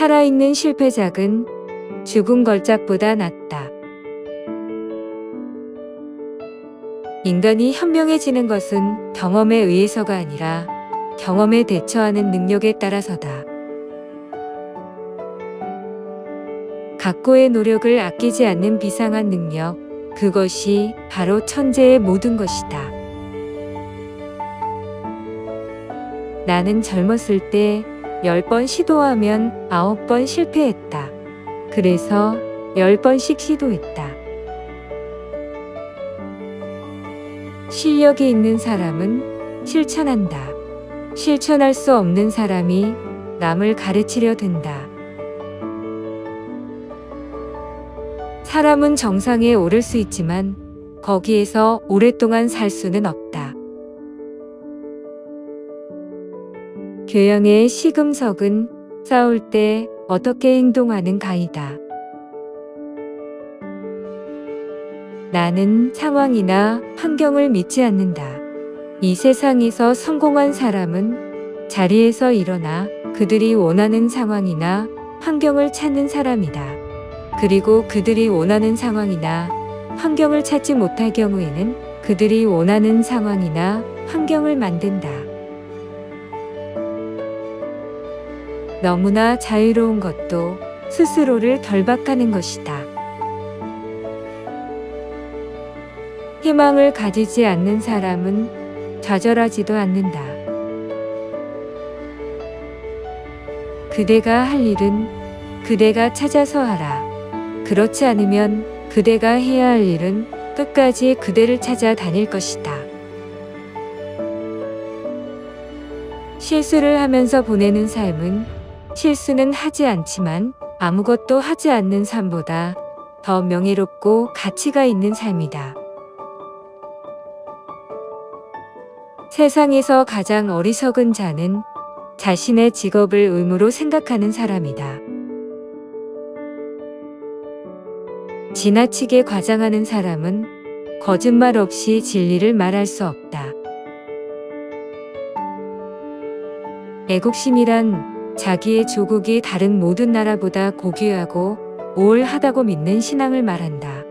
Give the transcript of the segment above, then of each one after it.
살아있는 실패작은 죽은 걸작보다 낫다. 인간이 현명해지는 것은 경험에 의해서가 아니라 경험에 대처하는 능력에 따라서다. 각고의 노력을 아끼지 않는 비상한 능력, 그것이 바로 천재의 모든 것이다. 나는 젊었을 때 10번 시도하면 9번 실패했다. 그래서 10번씩 시도했다. 실력이 있는 사람은 실천한다. 실천할 수 없는 사람이 남을 가르치려 든다. 사람은 정상에 오를 수 있지만 거기에서 오랫동안 살 수는 없다. 교양의 시금석은 싸울 때 어떻게 행동하는가이다. 나는 상황이나 환경을 믿지 않는다. 이 세상에서 성공한 사람은 자리에서 일어나 그들이 원하는 상황이나 환경을 찾는 사람이다. 그리고 그들이 원하는 상황이나 환경을 찾지 못할 경우에는 그들이 원하는 상황이나 환경을 만든다. 너무나 자유로운 것도 스스로를 결박하는 것이다. 희망을 가지지 않는 사람은 좌절하지도 않는다. 그대가 할 일은 그대가 찾아서 하라. 그렇지 않으면 그대가 해야 할 일은 끝까지 그대를 찾아 다닐 것이다. 실수를 하면서 보내는 삶은 실수는 하지 않지만 아무것도 하지 않는 삶보다 더 명예롭고 가치가 있는 삶이다. 세상에서 가장 어리석은 자는 자신의 직업을 의무로 생각하는 사람이다. 지나치게 과장하는 사람은 거짓말 없이 진리를 말할 수 없다. 애국심이란 자기의 조국이 다른 모든 나라보다 고귀하고 우월하다고 믿는 신앙을 말한다.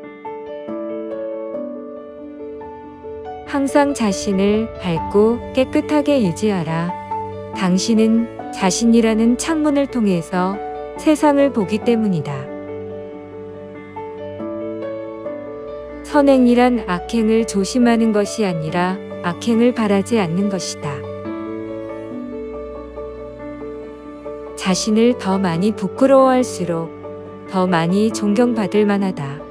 항상 자신을 밝고 깨끗하게 유지하라. 당신은 자신이라는 창문을 통해서 세상을 보기 때문이다. 선행이란 악행을 조심하는 것이 아니라 악행을 바라지 않는 것이다. 자신을 더 많이 부끄러워할수록 더 많이 존경받을 만하다.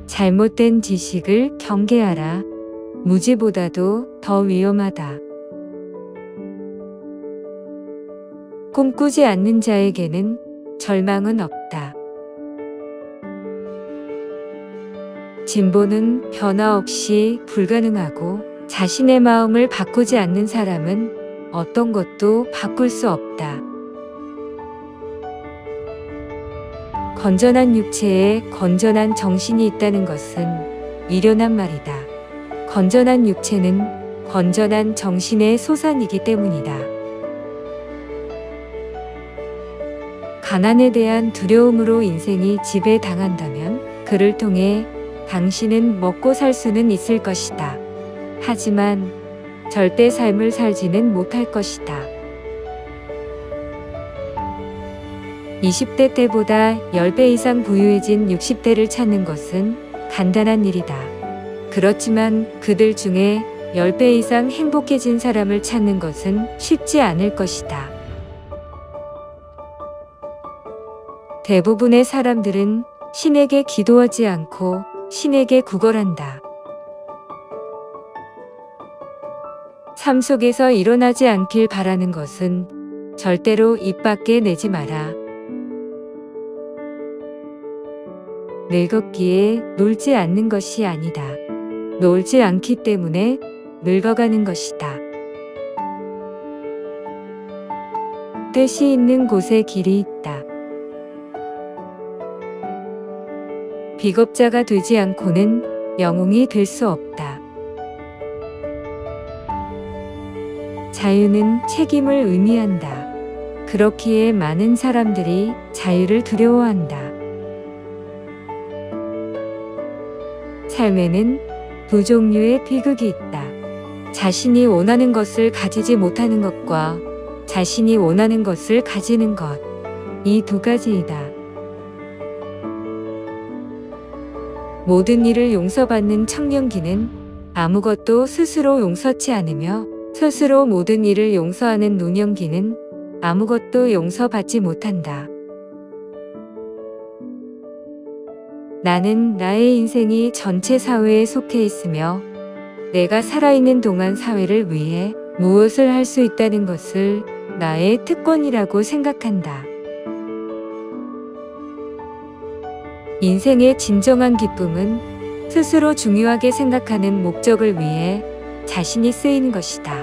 잘못된 지식을 경계하라. 무지보다도 더 위험하다. 꿈꾸지 않는 자에게는 절망은 없다. 진보는 변화 없이 불가능하고 자신의 마음을 바꾸지 않는 사람은 어떤 것도 바꿀 수 없다. 건전한 육체에 건전한 정신이 있다는 것은 미련한 말이다. 건전한 육체는 건전한 정신의 소산이기 때문이다. 가난에 대한 두려움으로 인생이 지배당한다면 그를 통해 당신은 먹고 살 수는 있을 것이다. 하지만 절대 삶을 살지는 못할 것이다. 20대 때보다 10배 이상 부유해진 60대를 찾는 것은 간단한 일이다. 그렇지만 그들 중에 10배 이상 행복해진 사람을 찾는 것은 쉽지 않을 것이다. 대부분의 사람들은 신에게 기도하지 않고 신에게 구걸한다. 삶 속에서 일어나지 않길 바라는 것은 절대로 입 밖에 내지 마라. 늙었기에 놀지 않는 것이 아니다. 놀지 않기 때문에 늙어가는 것이다. 뜻이 있는 곳에 길이 있다. 비겁자가 되지 않고는 영웅이 될 수 없다. 자유는 책임을 의미한다. 그렇기에 많은 사람들이 자유를 두려워한다. 삶에는 두 종류의 비극이 있다. 자신이 원하는 것을 가지지 못하는 것과 자신이 원하는 것을 가지는 것. 이 두 가지이다. 모든 일을 용서받는 청년기는 아무것도 스스로 용서치 않으며 스스로 모든 일을 용서하는 노년기는 아무것도 용서받지 못한다. 나는 나의 인생이 전체 사회에 속해 있으며 내가 살아있는 동안 사회를 위해 무엇을 할 수 있다는 것을 나의 특권이라고 생각한다. 인생의 진정한 기쁨은 스스로 중요하게 생각하는 목적을 위해 자신이 쓰이는 것이다.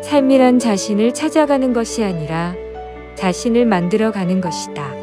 삶이란 자신을 찾아가는 것이 아니라 자신을 만들어가는 것이다.